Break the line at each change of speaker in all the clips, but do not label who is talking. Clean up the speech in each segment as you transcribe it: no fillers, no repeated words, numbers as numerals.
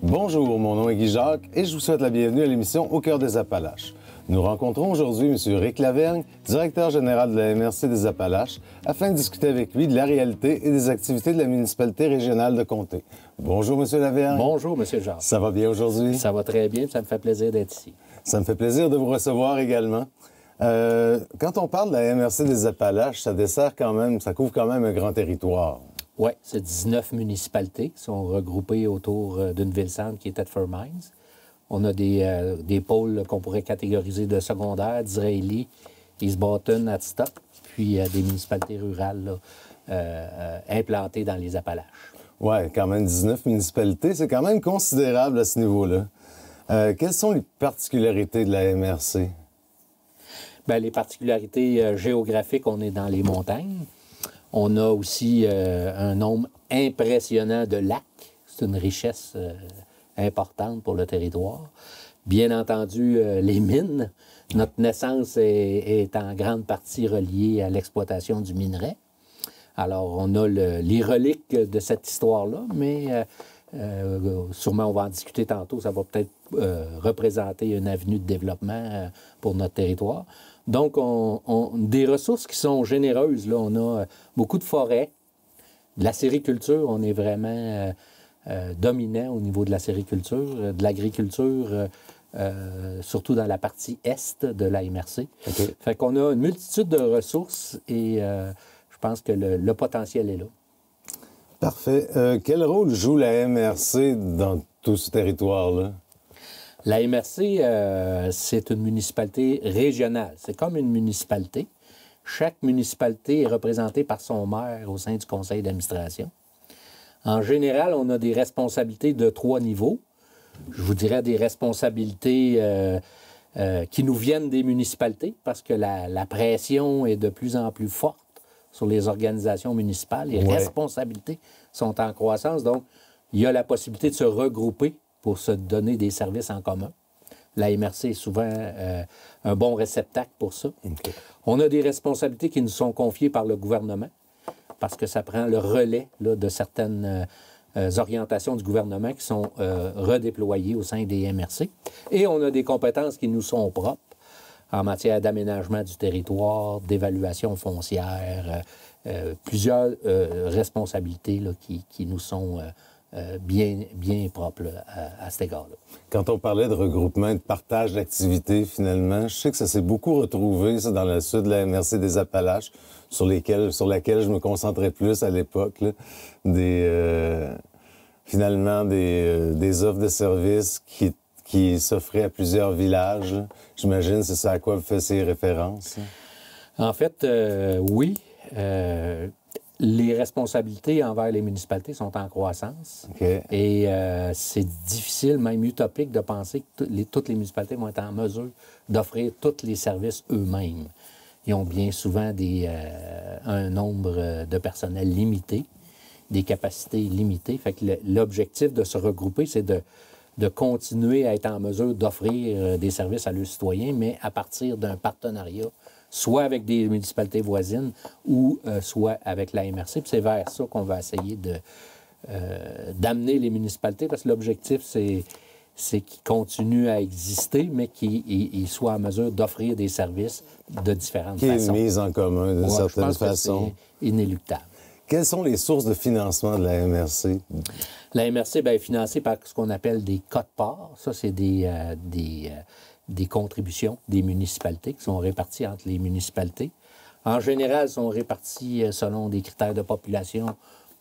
Bonjour, mon nom est Guy Jacques et je vous souhaite la bienvenue à l'émission Au cœur des Appalaches. Nous rencontrons aujourd'hui M. Rick Lavergne, directeur général de la MRC des Appalaches, afin de discuter avec lui de la réalité et des activités de la municipalité régionale de Comté. Bonjour, M. Lavergne.
Bonjour, M. Jacques.
Ça va bien aujourd'hui?
Ça va très bien, ça me fait plaisir d'être ici.
Ça me fait plaisir de vous recevoir également. Quand on parle de la MRC des Appalaches, ça dessert quand même, ça couvre quand même un grand territoire.
Oui, c'est 19 municipalités qui sont regroupées autour d'une ville-centre qui est Thetford Mines. On a des pôles qu'on pourrait catégoriser de secondaires, Disraeli, East Boston, Atstock, puis des municipalités rurales là, implantées dans les Appalaches.
Oui, quand même 19 municipalités, c'est quand même considérable à ce niveau-là. Quelles sont les particularités de la MRC?
Bien, les particularités géographiques, on est dans les montagnes. On a aussi un nombre impressionnant de lacs. C'est une richesse importante pour le territoire. Bien entendu, les mines. Notre naissance est en grande partie reliée à l'exploitation du minerai. Alors, on a les reliques de cette histoire-là, mais sûrement on va en discuter tantôt. Ça va peut-être représenter une avenue de développement pour notre territoire. Donc, des ressources qui sont généreuses. Là, on a beaucoup de forêts, de la sériculture. On est vraiment dominant au niveau de la sériculture, de l'agriculture, surtout dans la partie est de la MRC. Okay. Fait qu'on a une multitude de ressources et je pense que le potentiel est là.
Parfait. Quel rôle joue la MRC dans tout ce territoire-là?
La MRC, c'est une municipalité régionale. C'est comme une municipalité. Chaque municipalité est représentée par son maire au sein du conseil d'administration. En général, on a des responsabilités de 3 niveaux. Je vous dirais des responsabilités qui nous viennent des municipalités parce que la pression est de plus en plus forte sur les organisations municipales. Les responsabilités sont en croissance. Donc, il y a la possibilité de se regrouper pour se donner des services en commun. La MRC est souvent un bon réceptacle pour ça. Okay. On a des responsabilités qui nous sont confiées par le gouvernement parce que ça prend le relais là, de certaines orientations du gouvernement qui sont redéployées au sein des MRC. Et on a des compétences qui nous sont propres en matière d'aménagement du territoire, d'évaluation foncière, plusieurs responsabilités là, qui nous sont bien propres là, à cet égard-là.
Quand on parlait de regroupement et de partage d'activités, finalement, je sais que ça s'est beaucoup retrouvé ça, dans le sud de la MRC des Appalaches, sur laquelle je me concentrais plus à l'époque, finalement des offres de services qui s'offraient à plusieurs villages. J'imagine c'est ça à quoi vous faisiez référence.
En fait, oui. Les responsabilités envers les municipalités sont en croissance. Okay. Et c'est difficile, même utopique, de penser que toutes les municipalités vont être en mesure d'offrir tous les services eux-mêmes. Ils ont bien souvent un nombre de personnel limité, des capacités limitées. Fait que l'objectif de se regrouper, c'est de continuer à être en mesure d'offrir des services à leurs citoyens, mais à partir d'un partenariat, soit avec des municipalités voisines ou soit avec la MRC. Puis c'est vers ça qu'on va essayer d'amener les municipalités, parce que l'objectif, c'est qu'ils continuent à exister, mais qu'ils soient en mesure d'offrir des services de différentes façons.
Qui est mise en commun d'une certaine façon.
Je pense que c'est inéluctable.
Quelles sont les sources de financement de la MRC?
La MRC est financée par ce qu'on appelle des quotes-parts. Ça, c'est des contributions des municipalités qui sont réparties entre les municipalités. En général, sont réparties selon des critères de population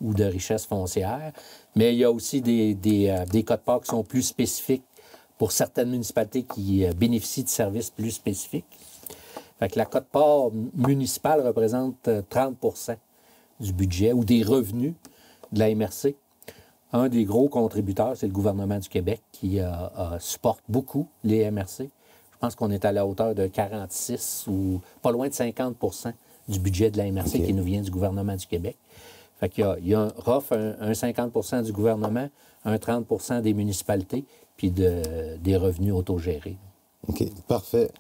ou de richesse foncière, mais il y a aussi des quotes-parts qui sont plus spécifiques pour certaines municipalités qui bénéficient de services plus spécifiques. Fait que la quote-part municipale représente 30 % du budget ou des revenus de la MRC. Un des gros contributeurs, c'est le gouvernement du Québec qui supporte beaucoup les MRC. Je pense qu'on est à la hauteur de 46 ou pas loin de 50 % du budget de la MRC qui nous vient du gouvernement du Québec. Fait qu'il y a un 50 % du gouvernement, un 30 % des municipalités, puis des revenus autogérés.
OK, parfait.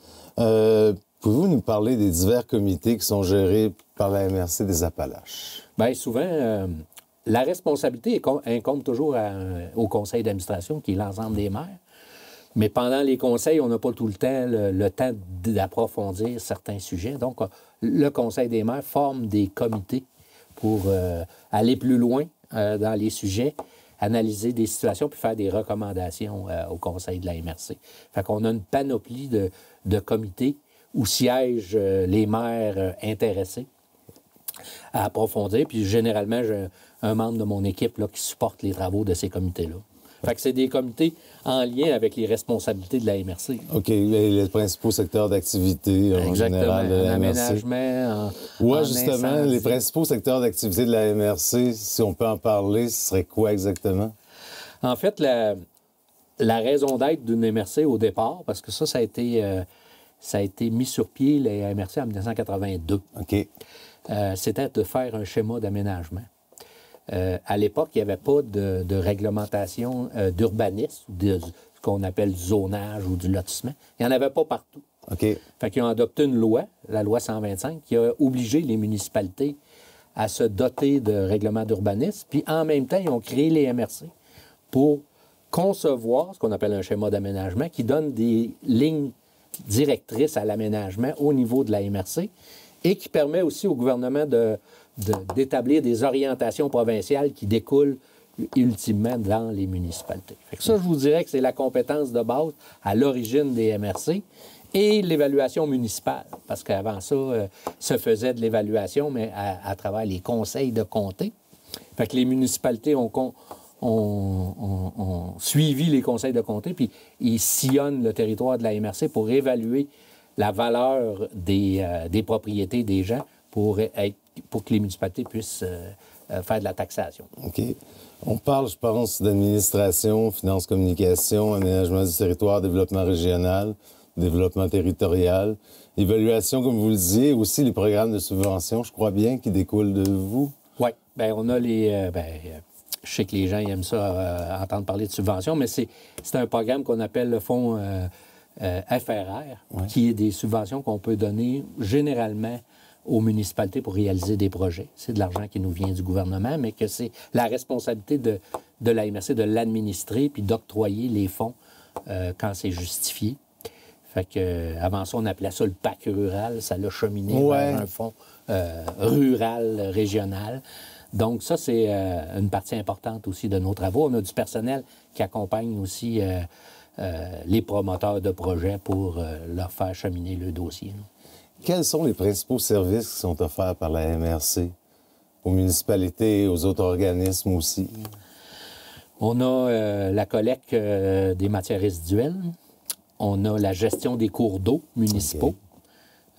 Pouvez-vous nous parler des divers comités qui sont gérés par la MRC des Appalaches?
Bien, souvent, la responsabilité incombe toujours au conseil d'administration, qui est l'ensemble des maires. Mais pendant les conseils, on n'a pas tout le temps le temps d'approfondir certains sujets. Donc, le conseil des maires forme des comités pour aller plus loin dans les sujets, analyser des situations puis faire des recommandations au conseil de la MRC. Fait qu'on a une panoplie de comités où siègent les maires intéressés à approfondir. Puis généralement, j'ai un membre de mon équipe là, qui supporte les travaux de ces comités-là. Fait que c'est des comités en lien avec les responsabilités de la MRC.
OK. Les principaux secteurs d'activité en général de la MRC.
Aménagement,
Oui,
en
justement,
incendie.
les principaux secteurs d'activité de la MRC, si on peut en parler, ce serait quoi exactement?
En fait, la raison d'être d'une MRC au départ, parce que ça a été mis sur pied, la MRC, en 1982.
OK.
C'était de faire un schéma d'aménagement. À l'époque, il n'y avait pas de réglementation d'urbanisme, de ce qu'on appelle du zonage ou du lotissement. Il n'y en avait pas partout.
OK.
Fait qu'ils ont adopté une loi, la loi 125, qui a obligé les municipalités à se doter de règlements d'urbanisme. Puis en même temps, ils ont créé les MRC pour concevoir ce qu'on appelle un schéma d'aménagement qui donne des lignes directrices à l'aménagement au niveau de la MRC et qui permet aussi au gouvernement d'établir des orientations provinciales qui découlent ultimement dans les municipalités. Fait que ça, je vous dirais que c'est la compétence de base à l'origine des MRC et l'évaluation municipale, parce qu'avant ça, se faisait de l'évaluation, mais à travers les conseils de comté. Fait que les municipalités ont suivi les conseils de comté, puis ils sillonnent le territoire de la MRC pour évaluer la valeur des propriétés des gens pour que les municipalités puissent faire de la taxation.
OK. On parle, je pense, d'administration, finances, communication, aménagement du territoire, développement régional, développement territorial, évaluation, comme vous le disiez, aussi les programmes de subvention, je crois bien, qui découlent de vous.
Oui. Bien, on a les... je sais que les gens aiment ça, entendre parler de subventions, mais c'est un programme qu'on appelle le fonds FRR, qui est des subventions qu'on peut donner généralement aux municipalités pour réaliser des projets. C'est de l'argent qui nous vient du gouvernement, mais que c'est la responsabilité de la MRC de l'administrer puis d'octroyer les fonds quand c'est justifié. Fait que, avant ça, on appelait ça le PAC rural. Ça l'a cheminé vers un fonds rural, régional. Donc, ça, c'est une partie importante aussi de nos travaux. On a du personnel qui accompagne aussi les promoteurs de projets pour leur faire cheminer le dossier. Là.
Quels sont les principaux services qui sont offerts par la MRC aux municipalités et aux autres organismes aussi?
On a la collecte des matières résiduelles. On a la gestion des cours d'eau municipaux.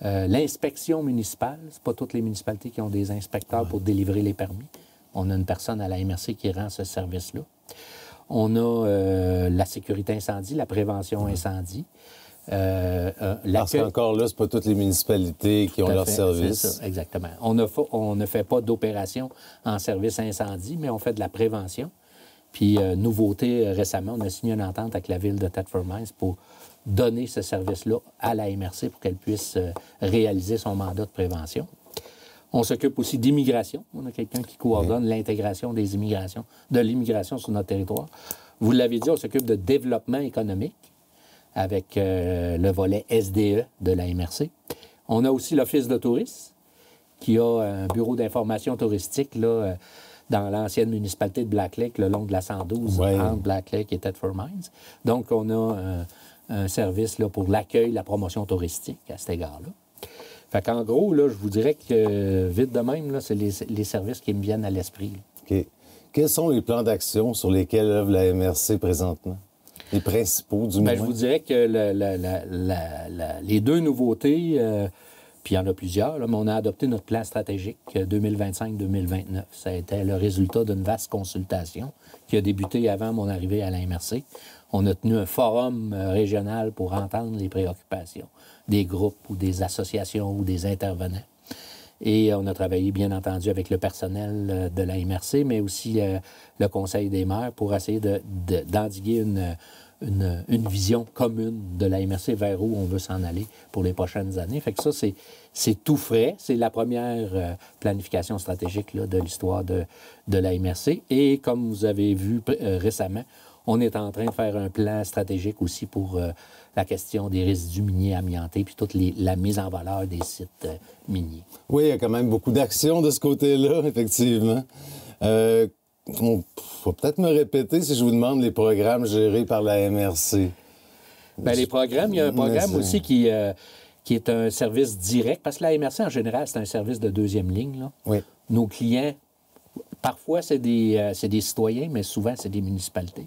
L'inspection municipale. C'est pas toutes les municipalités qui ont des inspecteurs pour délivrer les permis. On a une personne à la MRC qui rend ce service-là. On a la sécurité incendie, la prévention incendie.
Parce qu'encore là, c'est pas toutes les municipalités qui ont leur service.
C'est ça, exactement. On ne fait pas d'opération en service incendie, mais on fait de la prévention. Puis, nouveauté, récemment, on a signé une entente avec la ville de Thetford Mines pour donner ce service-là à la MRC pour qu'elle puisse réaliser son mandat de prévention. On s'occupe aussi d'immigration. On a quelqu'un qui coordonne l'intégration de l'immigration sur notre territoire. Vous l'avez dit, on s'occupe de développement économique avec le volet SDE de la MRC. On a aussi l'Office de tourisme, qui a un bureau d'information touristique là, dans l'ancienne municipalité de Black Lake, le long de la 112, entre Black Lake et Thetford Mines. Donc, on a un service là, pour l'accueil, la promotion touristique à cet égard-là. Fait qu'en gros, là, je vous dirais que, vite de même, là, c'est les services qui me viennent à l'esprit.
OK. Quels sont les plans d'action sur lesquels œuvre la MRC présentement? Les principaux, du moins?
Je vous dirais que les deux nouveautés, puis il y en a plusieurs, là, mais on a adopté notre plan stratégique 2025-2029. Ça a été le résultat d'une vaste consultation qui a débuté avant mon arrivée à la MRC. On a tenu un forum régional pour entendre les préoccupations des groupes ou des associations ou des intervenants. Et on a travaillé, bien entendu, avec le personnel de la MRC, mais aussi le Conseil des maires pour essayer d'endiguer une vision commune de la MRC vers où on veut s'en aller pour les prochaines années. Fait que ça, c'est tout frais. C'est la première planification stratégique là, de l'histoire de la MRC. Et comme vous avez vu récemment, on est en train de faire un plan stratégique aussi pour la question des résidus miniers amiantés puis toute la mise en valeur des sites miniers.
Oui, il y a quand même beaucoup d'actions de ce côté-là, effectivement. On va peut-être me répéter si je vous demande les programmes gérés par la MRC.
Bien, les programmes, il y a un programme aussi qui est un service direct, parce que la MRC, en général, c'est un service de deuxième ligne. Là.
Oui.
Nos clients, parfois, c'est des citoyens, mais souvent, c'est des municipalités.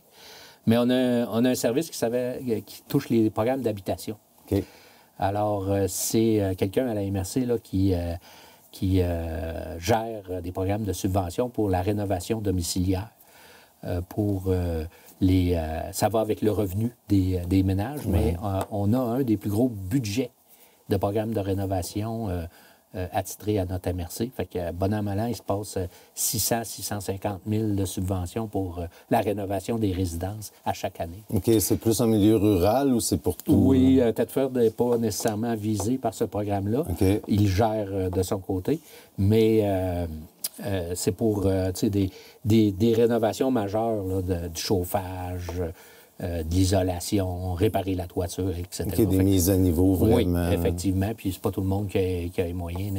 Mais on a un service qui touche les programmes d'habitation.
OK.
Alors, c'est quelqu'un à la MRC là, qui gère des programmes de subvention pour la rénovation domiciliaire. Ça va avec le revenu des ménages, mais on a un des plus gros budgets de programmes de rénovation attitrés à notre MRC. Fait que, bon an, mal an, il se passe 650 000 de subventions pour la rénovation des résidences à chaque année.
OK. C'est plus en milieu rural ou c'est pour tout?
Oui, Thetford n'est pas nécessairement visé par ce programme-là.
OK.
Il gère de son côté, mais c'est pour des rénovations majeures, là, du chauffage, de l'isolation, réparer la toiture, etc.
OK, des mises à niveau, vraiment.
Oui, effectivement. Puis c'est pas tout le monde qui a les moyens,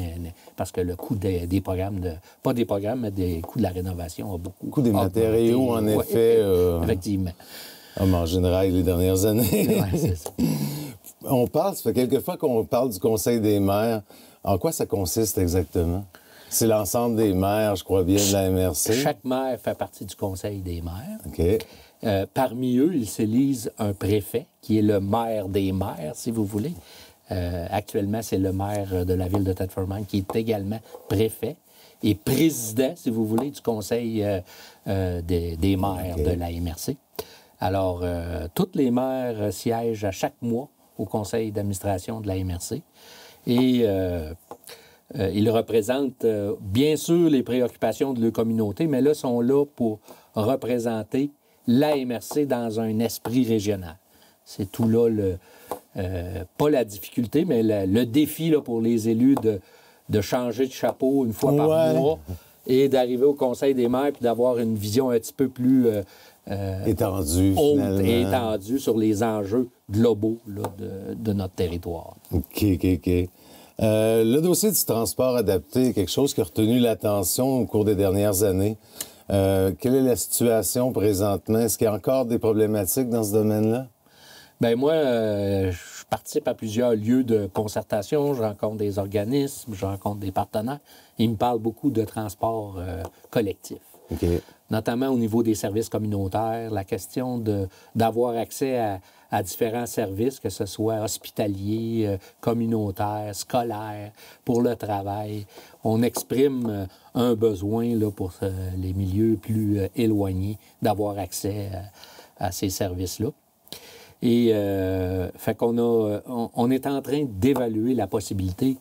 parce que le coût des programmes, pas des programmes, mais des coûts de la rénovation a beaucoup.
Le coût des matériaux, en effet.
Effectivement.
Mais en général, les dernières années.
Oui, c'est ça.
Ça fait quelques fois qu'on parle du Conseil des maires. En quoi ça consiste exactement? C'est l'ensemble des maires, je crois bien, de la MRC.
Chaque maire fait partie du Conseil des maires.
OK.
Parmi eux, ils s'élisent un préfet, qui est le maire des maires, si vous voulez. Actuellement, c'est le maire de la ville de Thetford-Mines, qui est également préfet et président, si vous voulez, du Conseil des maires de la MRC. Alors, tous les maires siègent à chaque mois au conseil d'administration de la MRC. Et ils représentent, bien sûr, les préoccupations de leur communauté, mais là, sont là pour représenter la MRC dans un esprit régional. C'est tout là, pas la difficulté, mais le défi là, pour les élus de changer de chapeau une fois par mois et d'arriver au Conseil des maires puis d'avoir une vision un petit peu plus
étendue,
haute et étendue sur les enjeux globaux là, de notre territoire.
OK. Le dossier du transport adapté est quelque chose qui a retenu l'attention au cours des dernières années. Quelle est la situation présentement? Est-ce qu'il y a encore des problématiques dans ce domaine-là?
Bien, moi, je participe à plusieurs lieux de concertation. Je rencontre des organismes, je rencontre des partenaires. Ils me parlent beaucoup de transport collectif.
OK.
Notamment au niveau des services communautaires, la question d'avoir accès à différents services, que ce soit hospitaliers, communautaires, scolaires, pour le travail. On exprime un besoin là, pour les milieux plus éloignés d'avoir accès à ces services-là. Et fait on est en train d'évaluer la possibilité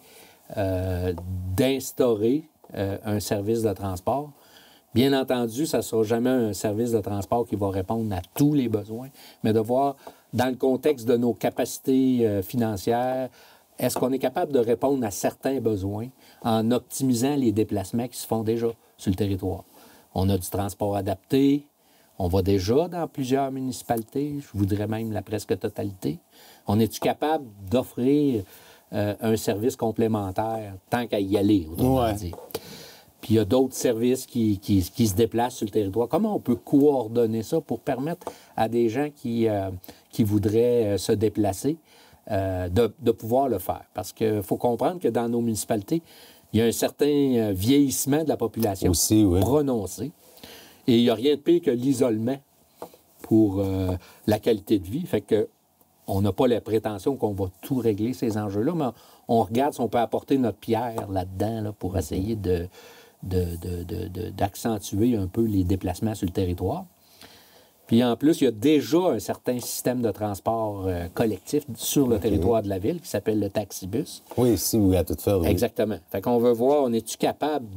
d'instaurer un service de transport. Bien entendu, ça ne sera jamais un service de transport qui va répondre à tous les besoins, mais de voir, dans le contexte de nos capacités financières, est-ce qu'on est capable de répondre à certains besoins en optimisant les déplacements qui se font déjà sur le territoire. On a du transport adapté, on va déjà dans plusieurs municipalités, je voudrais même la presque totalité. On est-tu capable d'offrir un service complémentaire tant qu'à y aller, autrement dit? Puis il y a d'autres services qui se déplacent sur le territoire. Comment on peut coordonner ça pour permettre à des gens qui voudraient se déplacer de pouvoir le faire? Parce qu'il faut comprendre que dans nos municipalités, il y a un certain vieillissement de la population
aussi,
prononcé. Et il n'y a rien de pire que l'isolement pour la qualité de vie. Fait que on n'a pas la prétention qu'on va tout régler, ces enjeux-là, mais on regarde si on peut apporter notre pierre là-dedans là, pour essayer d'accentuer un peu les déplacements sur le territoire. Puis en plus, il y a déjà un certain système de transport collectif sur le territoire de la ville qui s'appelle le taxibus.
Oui, ici, oui, à toute faire. Oui.
Exactement. Fait qu'on veut voir, on est-tu capable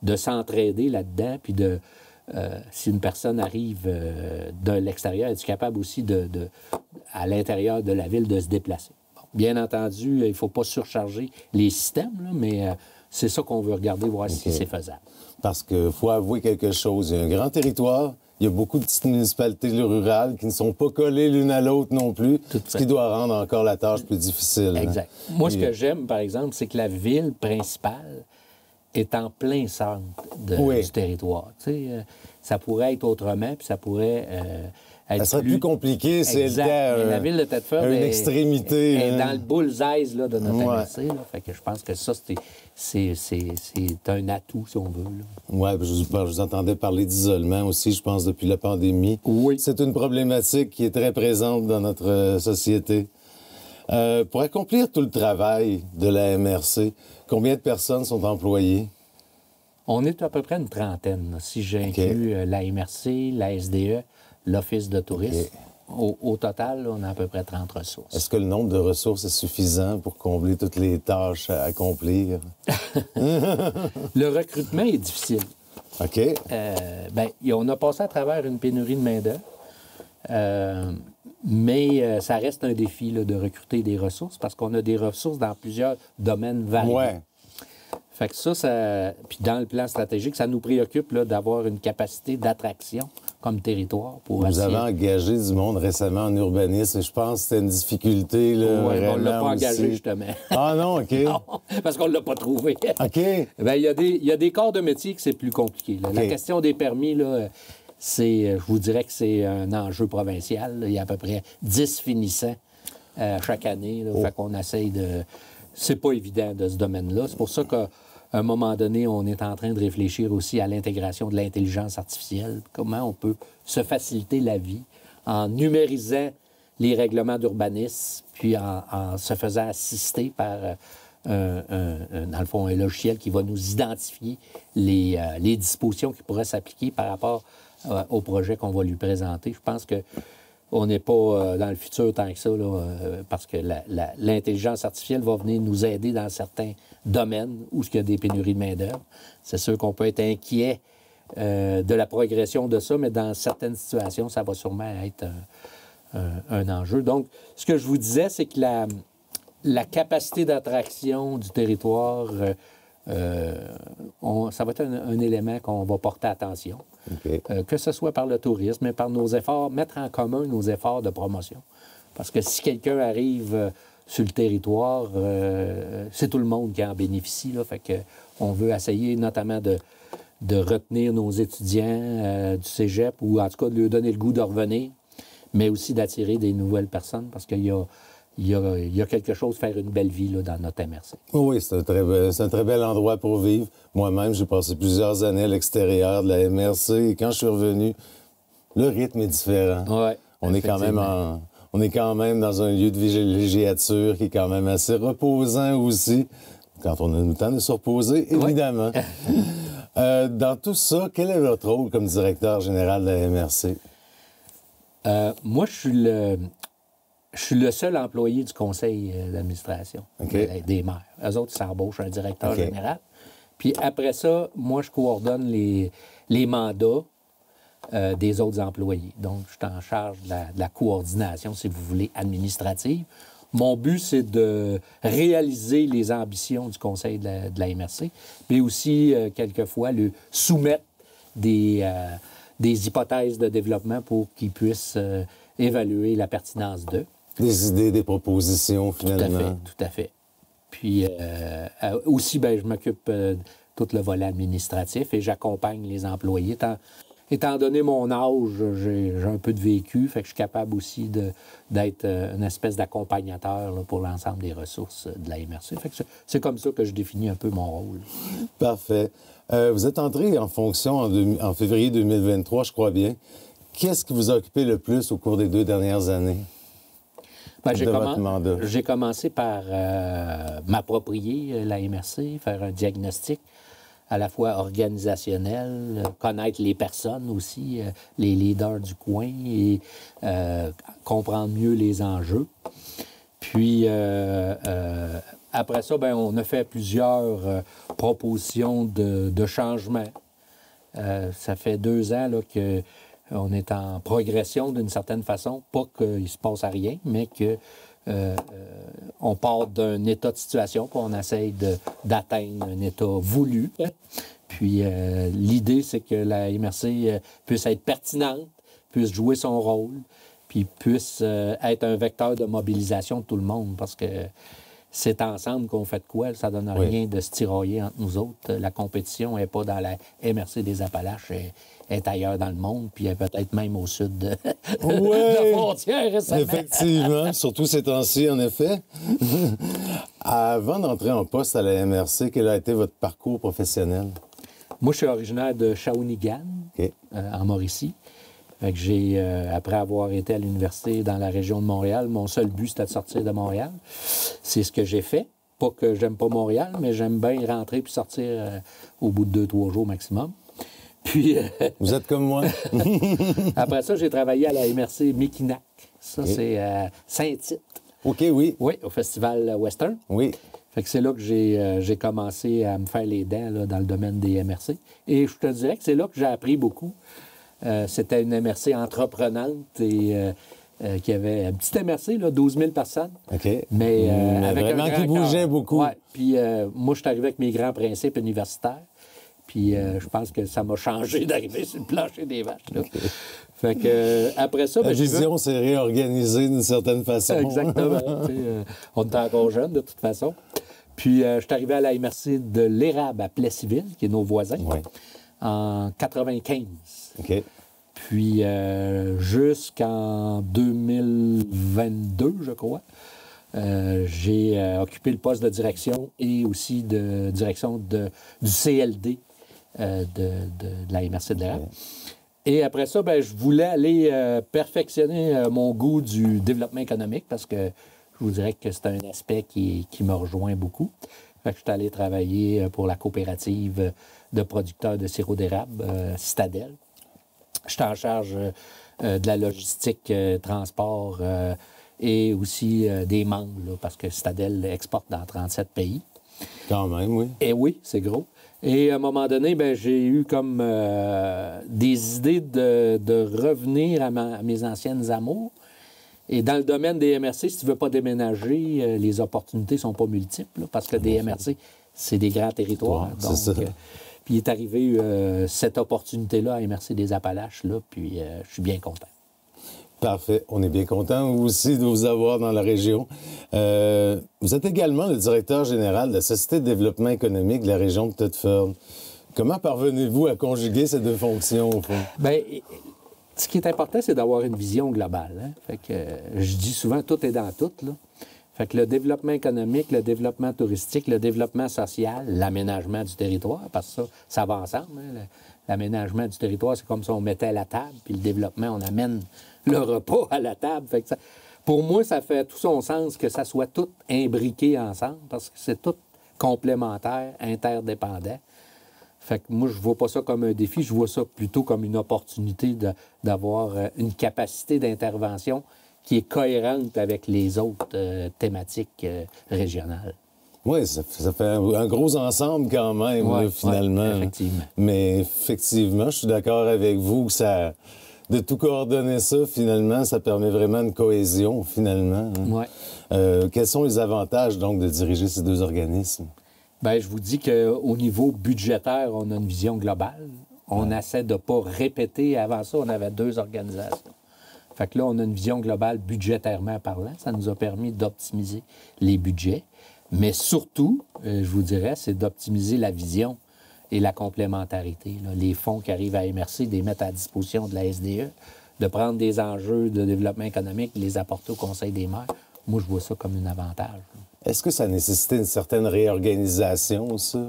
de s'entraider là-dedans, puis si une personne arrive de l'extérieur, es-tu capable aussi à l'intérieur de la ville de se déplacer? Bon, bien entendu, il ne faut pas surcharger les systèmes, là, mais c'est ça qu'on veut regarder, voir si c'est faisable.
Parce qu'il faut avouer quelque chose. Il y a un grand territoire, il y a beaucoup de petites municipalités rurales qui ne sont pas collées l'une à l'autre non plus, ce qui doit rendre encore la tâche plus difficile.
Exact.
Hein?
Moi, ce que j'aime, par exemple, c'est que la ville principale est en plein centre du territoire. Tu sais, ça pourrait être autrement, puis ça pourrait être
ça serait plus compliqué si elle était
la ville de Thetford
une extrémité.
Est dans le bullseye là, de notre MRC. Là. Fait que je pense que ça, c'est un atout, si on veut.
Oui, je vous entendais parler d'isolement aussi, je pense, depuis la pandémie.
Oui.
C'est une problématique qui est très présente dans notre société. Pour accomplir tout le travail de la MRC, combien de personnes sont employées?
On est à peu près une trentaine, là, si j'inclus la MRC, la SDE, l'Office de tourisme. Au total, là, on a à peu près 30 ressources. Est-ce
que le nombre de ressources est suffisant pour combler toutes les tâches à accomplir?
Le recrutement est difficile.
OK.
On a passé à travers une pénurie de main-d'œuvre. Mais ça reste un défi là, de recruter des ressources parce qu'on a des ressources dans plusieurs domaines variés.
Ouais.
Fait que ça... Puis dans le plan stratégique, ça nous préoccupe là, d'avoir une capacité d'attraction comme territoire pour
Vous avez engagé du monde récemment en urbanisme et je pense que c'était une difficulté.
Oui, on ne l'a pas engagé, justement.
Ah non, OK.
Non, parce qu'on ne l'a pas trouvé.
OK.
Bien, il y a des corps de métier que c'est plus compliqué. Là. Okay. La question des permis, là, je vous dirais que c'est un enjeu provincial. Là. Il y a à peu près 10 finissants chaque année. Là. Fait qu'on essaye de... C'est pas évident de ce domaine-là. C'est pour ça qu'à un moment donné, on est en train de réfléchir aussi à l'intégration de l'intelligence artificielle. Comment on peut se faciliter la vie en numérisant les règlements d'urbanisme, puis en se faisant assister par, dans le fond, un logiciel qui va nous identifier les dispositions qui pourraient s'appliquer par rapport au projet qu'on va lui présenter. Je pense que on n'est pas dans le futur tant que ça, là, parce que l'intelligence artificielle va venir nous aider dans certains domaines où il y a des pénuries de main-d'œuvre. C'est sûr qu'on peut être inquiet de la progression de ça, mais dans certaines situations, ça va sûrement être un enjeu. Donc, ce que je vous disais, c'est que la capacité d'attraction du territoire, ça va être un élément qu'on va porter attention. Okay. Que ce soit par le tourisme, mais par nos efforts, mettre en commun nos efforts de promotion. Parce que si quelqu'un arrive sur le territoire, c'est tout le monde qui en bénéficie. Là, fait que on veut essayer notamment de retenir nos étudiants du cégep ou en tout cas de leur donner le goût de revenir, mais aussi d'attirer des nouvelles personnes parce qu'il y a quelque chose, faire une belle vie là, dans notre MRC.
Oui, c'est un très bel endroit pour vivre. Moi-même, j'ai passé plusieurs années à l'extérieur de la MRC et quand je suis revenu, le rythme est différent.
Ouais,
on est quand même dans un lieu de villégiature qui est quand même assez reposant aussi, quand on a le temps de se reposer, évidemment. Ouais. Dans tout ça, quel est votre rôle comme directeur général de la MRC?
Moi, je suis le seul employé du conseil d'administration des maires. Eux autres, ils s'embauchent un directeur général. Puis après ça, moi, je coordonne les mandats des autres employés. Donc, je suis en charge de la coordination, si vous voulez, administrative. Mon but, c'est de réaliser les ambitions du conseil de la MRC, mais aussi, quelquefois, le soumettre des hypothèses de développement pour qu'ils puissent évaluer la pertinence d'eux.
Des idées, des propositions, finalement.
Tout à fait. Puis aussi, je m'occupe de tout le volet administratif et j'accompagne les employés. Étant donné mon âge, j'ai un peu de vécu, fait que je suis capable aussi d'être une espèce d'accompagnateur là, pour l'ensemble des ressources de la MRC. Fait que c'est comme ça que je définis un peu mon rôle.
Parfait. Vous êtes entré en fonction en février 2023, je crois bien. Qu'est-ce qui vous a occupé le plus au cours des 2 dernières années?
J'ai commencé par m'approprier la MRC, faire un diagnostic à la fois organisationnel, connaître les personnes aussi, les leaders du coin et comprendre mieux les enjeux. Puis après ça, on a fait plusieurs propositions de changement. Ça fait 2 ans là, qu'on est en progression d'une certaine façon. Pas qu'il ne se passe à rien, mais que on part d'un état de situation, puis on essaye d'atteindre un état voulu. Puis l'idée, c'est que la MRC puisse être pertinente, puisse jouer son rôle, puis puisse être un vecteur de mobilisation de tout le monde, parce que c'est ensemble qu'on fait de quoi. Ça ne donne rien de se tirailler entre nous autres. La compétition n'est pas dans la MRC des Appalaches, elle est ailleurs dans le monde, puis elle est peut-être même au sud de la frontière récemment.
Effectivement, surtout ces temps-ci, en effet. Avant d'entrer en poste à la MRC, quel a été votre parcours professionnel?
Moi, je suis originaire de Shawinigan, en Mauricie. Fait que j'ai, après avoir été à l'université dans la région de Montréal, mon seul but, c'était de sortir de Montréal. C'est ce que j'ai fait. Pas que j'aime pas Montréal, mais j'aime bien rentrer puis sortir au bout de 2-3 jours maximum. Puis...
Vous êtes comme moi.
Après ça, j'ai travaillé à la MRC Mekinac. Ça, c'est Saint-Tite.
OK, oui.
Oui, au Festival Western.
Oui.
Fait que c'est là que j'ai commencé à me faire les dents là, dans le domaine des MRC. Et je te dirais que c'est là que j'ai appris beaucoup. C'était une MRC entreprenante et qui avait une petite MRC, là, 12 000 personnes.
OK.
Mais avec
vraiment
un grand
qui bougeait
cœur.
beaucoup.
Ouais. Puis moi, je suis arrivé avec mes grands principes universitaires. Puis je pense que ça m'a changé d'arriver sur le plancher des vaches. Là. Okay. Fait que après ça...
La vision s'est réorganisée d'une certaine façon.
Exactement. On était encore jeunes, de toute façon. Puis je suis arrivé à la MRC de l'Érable à Plessisville, qui est nos voisins, en 95.
OK.
Puis jusqu'en 2022, je crois, j'ai occupé le poste de direction et aussi de direction du CLD de la MRC de l'Érable. Et après ça, ben, je voulais aller perfectionner mon goût du développement économique parce que je vous dirais que c'est un aspect qui me rejoint beaucoup. Fait que je suis allé travailler pour la coopérative de producteurs de sirop d'érable, Citadel. J'étais en charge de la logistique, transport et aussi des mangues, là, parce que Citadel exporte dans 37 pays.
Quand même, oui.
Et oui, c'est gros. Et à un moment donné, ben, j'ai eu comme des idées de revenir à mes anciennes amours. Et dans le domaine des MRC, si tu ne veux pas déménager, les opportunités ne sont pas multiples, là, parce que des MRC, c'est des grands territoires.
C'est ça.
Puis il est arrivé cette opportunité-là à MRC des Appalaches, là, puis je suis bien content.
Parfait. On est bien content aussi de vous avoir dans la région. Vous êtes également le directeur général de la Société de développement économique de la région de Thetford. Comment parvenez-vous à conjuguer ces deux fonctions, au fond? Bien,
ce qui est important, c'est d'avoir une vision globale. Hein? Fait que, je dis souvent, tout est dans tout, là. Fait que le développement économique, le développement touristique, le développement social, l'aménagement du territoire, parce que ça va ensemble. Hein? L'aménagement du territoire, c'est comme si on mettait à la table, puis le développement, on amène le repas à la table. Fait que pour moi, ça fait tout son sens que ça soit tout imbriqué ensemble, parce que c'est tout complémentaire, interdépendant. Fait que moi, je ne vois pas ça comme un défi, je vois ça plutôt comme une opportunité d'avoir une capacité d'intervention qui est cohérente avec les autres thématiques régionales.
Oui, ça fait un gros ensemble quand même, là, finalement.
Ouais, effectivement.
Mais effectivement, je suis d'accord avec vous que ça, de tout coordonner ça, finalement, ça permet vraiment une cohésion, finalement.
Oui.
Quels sont les avantages, donc, de diriger ces deux organismes?
Bien, je vous dis qu'au niveau budgétaire, on a une vision globale. On essaie de ne pas répéter. Avant ça, on avait 2 organisations. Fait que là, on a une vision globale budgétairement parlant. Ça nous a permis d'optimiser les budgets. Mais surtout, je vous dirais, c'est d'optimiser la vision et la complémentarité. Là. Les fonds qui arrivent à MRC, de les mettre à disposition de la SDE, de prendre des enjeux de développement économique, de les apporter au Conseil des maires. Moi, je vois ça comme un avantage.
Est-ce que ça a nécessité une certaine réorganisation, ça?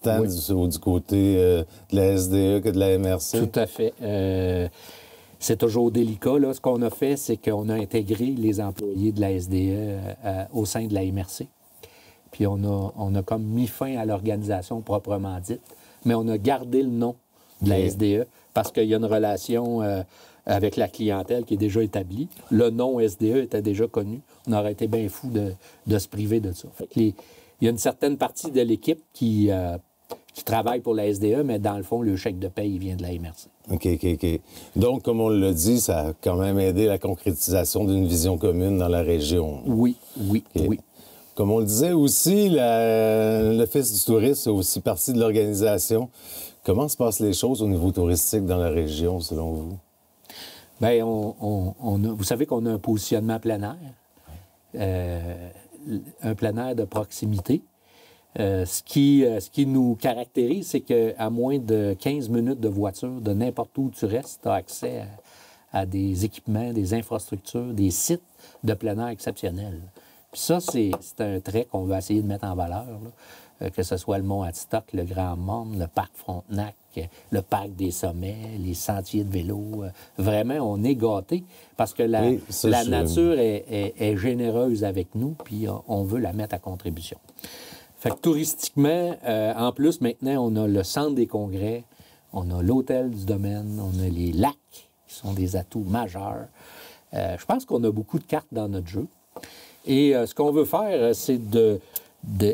Tant du côté de la SDE que de la MRC?
Tout à fait. C'est toujours délicat. Là. Ce qu'on a fait, c'est qu'on a intégré les employés de la SDE au sein de la MRC. Puis on a comme mis fin à l'organisation proprement dite, mais on a gardé le nom de la SDE parce qu'il y a une relation avec la clientèle qui est déjà établie. Le nom SDE était déjà connu. On aurait été bien fou de se priver de ça. Fait que il y a une certaine partie de l'équipe qui qui travaillent pour la SDE, mais dans le fond, le chèque de paie, il vient de la MRC.
OK. Donc, comme on l'a dit, ça a quand même aidé la concrétisation d'une vision commune dans la région.
Oui.
Comme on le disait aussi, l'Office du tourisme c'est aussi partie de l'organisation. Comment se passent les choses au niveau touristique dans la région, selon vous?
Bien, vous savez qu'on a un positionnement plein air, un plein air de proximité. Ce qui nous caractérise, c'est qu'à moins de 15 minutes de voiture, de n'importe où tu restes, tu as accès à des équipements, des infrastructures, des sites de plein air exceptionnels. Puis ça, c'est un trait qu'on va essayer de mettre en valeur, là. Que ce soit le Mont Adstock, le Grand Monde, le Parc Frontenac, le Parc des Sommets, les sentiers de vélo. Vraiment, on est gâtés parce que la nature est généreuse avec nous, puis on veut la mettre à contribution. Fait que touristiquement, en plus, maintenant, on a le centre des congrès, on a l'hôtel du domaine, on a les lacs, qui sont des atouts majeurs. Je pense qu'on a beaucoup de cartes dans notre jeu. Et ce qu'on veut faire, c'est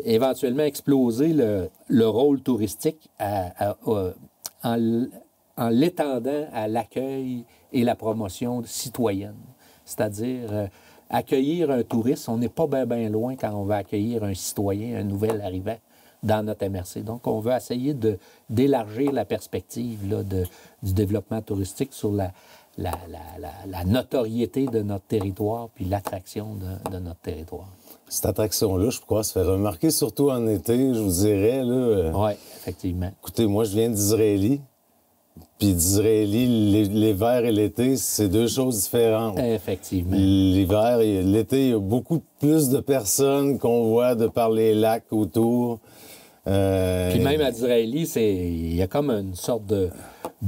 éventuellement exploser le rôle touristique en l'étendant à l'accueil et la promotion citoyenne. C'est-à-dire, accueillir un touriste, on n'est pas bien loin quand on va accueillir un citoyen, un nouvel arrivant dans notre MRC. Donc, on veut essayer d'élargir la perspective là, du développement touristique sur la notoriété de notre territoire puis l'attraction de notre territoire.
Cette attraction-là, je crois, se fait remarquer surtout en été, je vous dirais.
Oui, effectivement.
Écoutez, moi, je viens d'Israélie. Puis d'Israélie, l'hiver et l'été, c'est deux choses différentes.
Effectivement.
L'hiver et l'été, il y a beaucoup plus de personnes qu'on voit de par les lacs autour.
Puis même à Disraeli, il y a comme une sorte de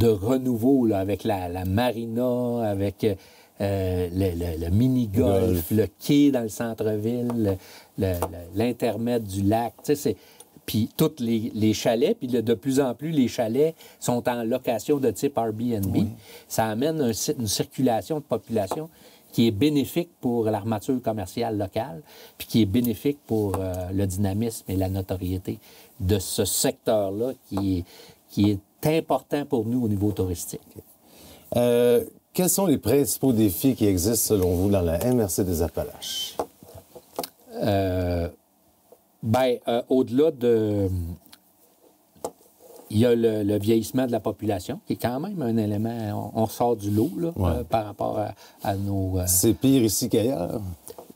renouveau là, avec la marina, avec le mini-golf, le quai dans le centre-ville, l'intermède du lac. Tu sais, puis tous les chalets, puis de plus en plus, les chalets sont en location de type Airbnb. Oui. Ça amène une circulation de population qui est bénéfique pour l'armature commerciale locale, puis qui est bénéfique pour le dynamisme et la notoriété de ce secteur-là qui est important pour nous au niveau touristique.
Quels sont les principaux défis qui existent, selon vous, dans la MRC des Appalaches?
Au-delà de... Il y a le vieillissement de la population, qui est quand même un élément... On sort du lot là, par rapport à nos...
C'est pire ici qu'ailleurs?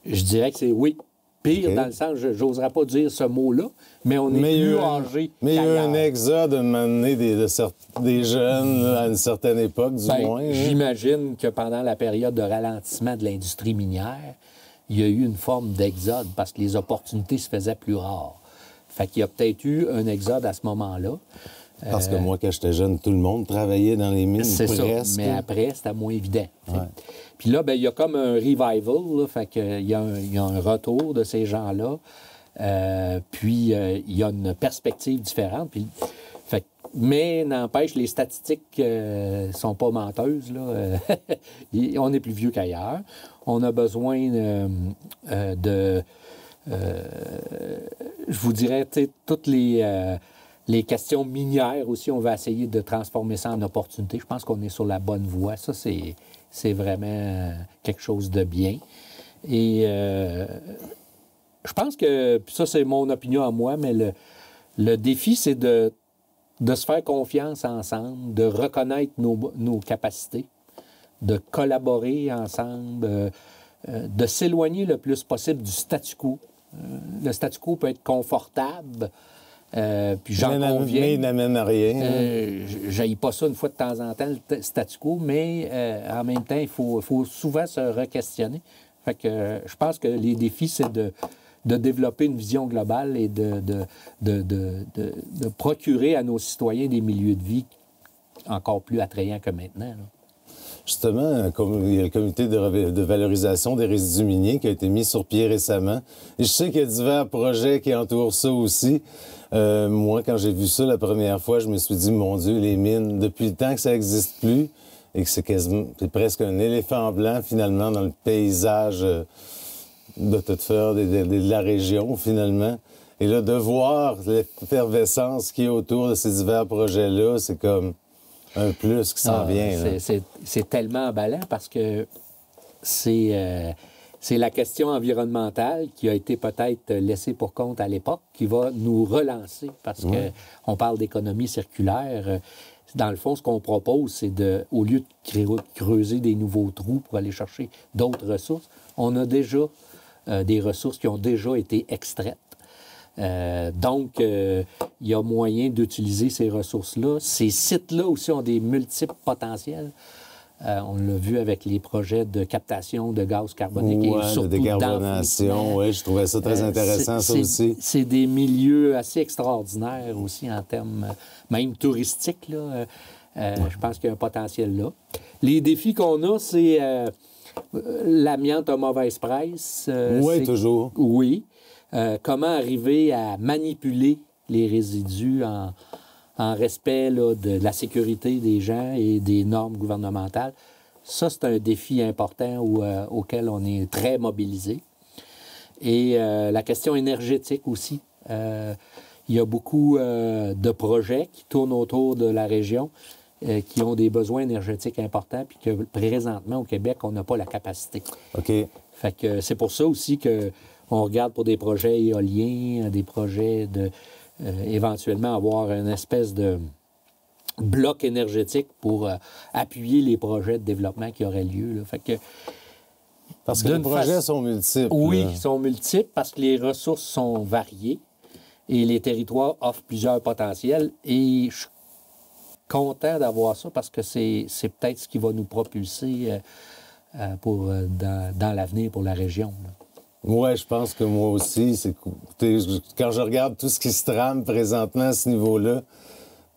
Je dirais que c'est oui. Pire, dans le sens, j'oserais pas dire ce mot-là, mais on est plus âgé.
Mais il y a eu un exode de m'amener des jeunes là, à une certaine époque, du moins.
J'imagine que pendant la période de ralentissement de l'industrie minière, il y a eu une forme d'exode parce que les opportunités se faisaient plus rares. Fait qu'il y a peut-être eu un exode à ce moment-là.
Parce que moi, quand j'étais jeune, tout le monde travaillait dans les mines,
c'est
presque.
Ça, mais après, c'était moins évident. Puis là, il y a comme un revival, là, fait qu'il y a un retour de ces gens-là. Puis, il y a une perspective différente. Puis, mais n'empêche, les statistiques sont pas menteuses. Là. On est plus vieux qu'ailleurs. On a besoin je vous dirais, toutes les questions minières aussi, on va essayer de transformer ça en opportunité. Je pense qu'on est sur la bonne voie. Ça, c'est vraiment quelque chose de bien. Et je pense que, puis ça, c'est mon opinion à moi, mais le défi, c'est de se faire confiance ensemble, de reconnaître nos capacités, de collaborer ensemble, de s'éloigner le plus possible du statu quo. Le statu quo peut être confortable, puis j'en conviens.
Mais il n'amène à rien.
J'haïs pas ça une fois de temps en temps, le statu quo, mais en même temps, il faut souvent se re-questionner. Fait que je pense que les défis, c'est de développer une vision globale et de procurer à nos citoyens des milieux de vie encore plus attrayants que maintenant. Là.
Justement, il y a le comité de valorisation des résidus miniers qui a été mis sur pied récemment. Et je sais qu'il y a divers projets qui entourent ça aussi. Moi, quand j'ai vu ça la première fois, je me suis dit, mon Dieu, les mines, depuis le temps que ça n'existe plus et que c'est presque un éléphant blanc, finalement, dans le paysage de toute faire de la région, finalement. Et là, de voir l'effervescence qui est autour de ces divers projets-là, c'est comme un plus qui s'en vient.
C'est tellement emballant parce que c'est la question environnementale qui a été peut-être laissée pour compte à l'époque qui va nous relancer parce qu'on parle d'économie circulaire. Dans le fond, ce qu'on propose, c'est au lieu de creuser des nouveaux trous pour aller chercher d'autres ressources, on a déjà des ressources qui ont déjà été extraites. Donc, il y a moyen d'utiliser ces ressources-là. Ces sites-là aussi ont des multiples potentiels. On l'a vu avec les projets de captation de gaz carbonique et surtout
de décarbonation. Oui, je trouvais ça très intéressant, ça aussi.
C'est des milieux assez extraordinaires aussi en termes même touristiques. Là. Je pense qu'il y a un potentiel là. Les défis qu'on a, c'est l'amiante à mauvaise presse.
Oui, toujours.
Oui. Comment arriver à manipuler les résidus en respect là, de la sécurité des gens et des normes gouvernementales. Ça, c'est un défi important auquel on est très mobilisé. Et la question énergétique aussi. Il y a beaucoup de projets qui tournent autour de la région qui ont des besoins énergétiques importants puis que présentement, au Québec, on n'a pas la capacité.
OK.
Fait que c'est pour ça aussi qu'on regarde pour des projets éoliens, des projets de... éventuellement avoir une espèce de bloc énergétique pour appuyer les projets de développement qui auraient lieu. Là. Fait que,
parce que les projets sont multiples.
Oui, ils sont multiples parce que les ressources sont variées et les territoires offrent plusieurs potentiels. Et je suis content d'avoir ça parce que c'est peut-être ce qui va nous propulser dans l'avenir pour la région.
Oui, je pense que moi aussi, quand je regarde tout ce qui se trame présentement à ce niveau-là,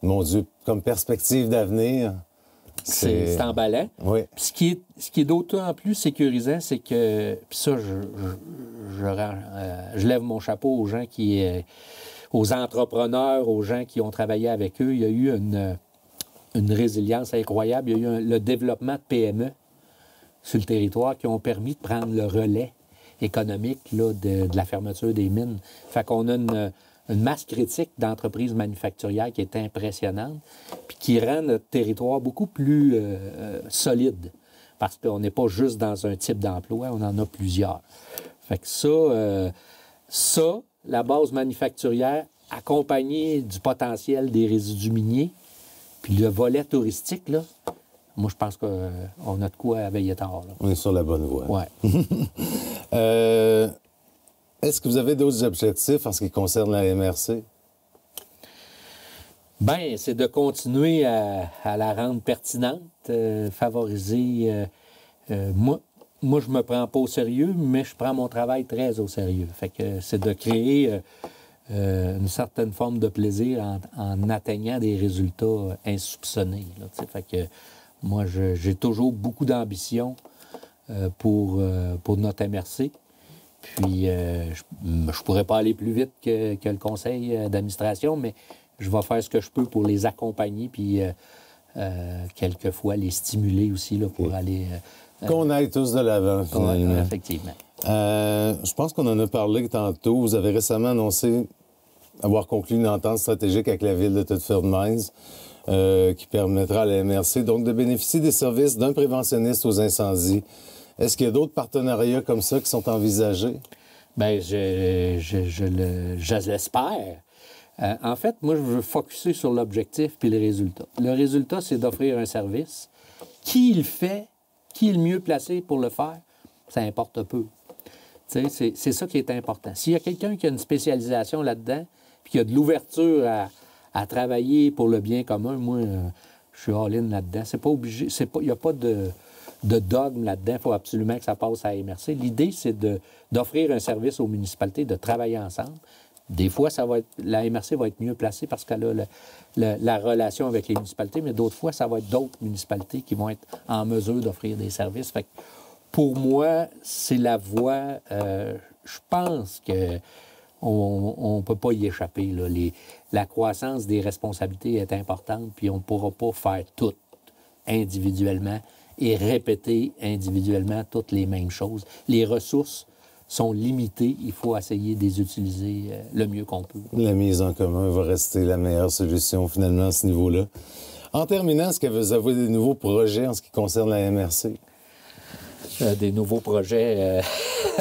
mon Dieu, comme perspective d'avenir,
c'est emballant.
Oui.
Puis ce qui est d'autant plus sécurisant, c'est que, puis ça, je lève mon chapeau aux gens aux entrepreneurs, aux gens qui ont travaillé avec eux. Il y a eu une résilience incroyable. Il y a eu le développement de PME sur le territoire qui ont permis de prendre le relais économique là, de la fermeture des mines. Fait qu'on a une masse critique d'entreprises manufacturières qui est impressionnante puis qui rend notre territoire beaucoup plus solide parce qu'on n'est pas juste dans un type d'emploi, on en a plusieurs. Fait que ça, la base manufacturière accompagnée du potentiel des résidus miniers puis le volet touristique, là, moi, je pense qu'on a de quoi à veiller tard. Là.
On est sur la bonne voie.
Oui.
Est-ce que vous avez d'autres objectifs en ce qui concerne la MRC?
Bien, c'est de continuer à la rendre pertinente, favoriser... Moi, je me prends pas au sérieux, mais je prends mon travail très au sérieux. Fait que c'est de créer une certaine forme de plaisir en atteignant des résultats insoupçonnés. Là, fait que moi, j'ai toujours beaucoup d'ambition pour notre MRC. Puis, je pourrais pas aller plus vite que le conseil d'administration, mais je vais faire ce que je peux pour les accompagner, puis quelquefois les stimuler aussi là, pour aller...
qu'on aille tous de l'avant, finalement.
Effectivement.
Je pense qu'on en a parlé tantôt. Vous avez récemment annoncé avoir conclu une entente stratégique avec la ville de Thetford Mines qui permettra à la MRC donc de bénéficier des services d'un préventionniste aux incendies. Est-ce qu'il y a d'autres partenariats comme ça qui sont envisagés? Bien,
je l'espère. En fait, moi, je veux focusser sur l'objectif puis le résultat. Le résultat, c'est d'offrir un service. Qui le fait, qui est le mieux placé pour le faire, ça importe peu. C'est ça qui est important. S'il y a quelqu'un qui a une spécialisation là-dedans puis qui a de l'ouverture à travailler pour le bien commun, moi, je suis all-in là-dedans. C'est pas obligé. Il n'y a pas de dogme là-dedans. Il faut absolument que ça passe à la MRC. L'idée, c'est d'offrir un service aux municipalités, de travailler ensemble. Des fois, la MRC va être mieux placée parce qu'elle a la relation avec les municipalités, mais d'autres fois, ça va être d'autres municipalités qui vont être en mesure d'offrir des services. Fait que pour moi, c'est la voie. Je pense qu'on ne peut pas y échapper. Là. La croissance des responsabilités est importante, puis on ne pourra pas faire tout individuellement et répéter individuellement toutes les mêmes choses. Les ressources sont limitées. Il faut essayer de les utiliser le mieux qu'on peut.
La mise en commun va rester la meilleure solution, finalement, à ce niveau-là. En terminant, est-ce que vous avez des nouveaux projets en ce qui concerne la MRC?
Des nouveaux projets,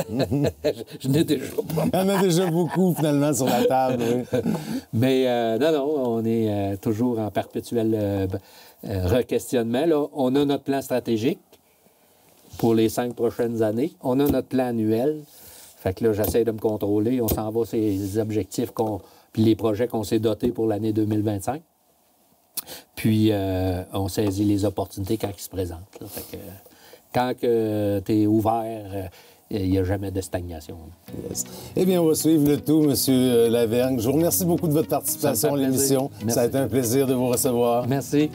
je n'ai déjà pas.
Il y en a déjà beaucoup, finalement, sur la table. Oui.
Mais non, on est toujours en perpétuel re-questionnement. Là, on a notre plan stratégique pour les 5 prochaines années. On a notre plan annuel. Fait que là, j'essaie de me contrôler. On s'en va sur les objectifs puis les projets qu'on s'est dotés pour l'année 2025. Puis, on saisit les opportunités quand ils se présentent. Là. Fait que, quand tu es ouvert, il n'y a jamais de stagnation.
Yes. Eh bien, on va suivre le tout, M. Lavergne. Je vous remercie beaucoup de votre participation à l'émission. Ça a été un plaisir de vous recevoir.
Merci.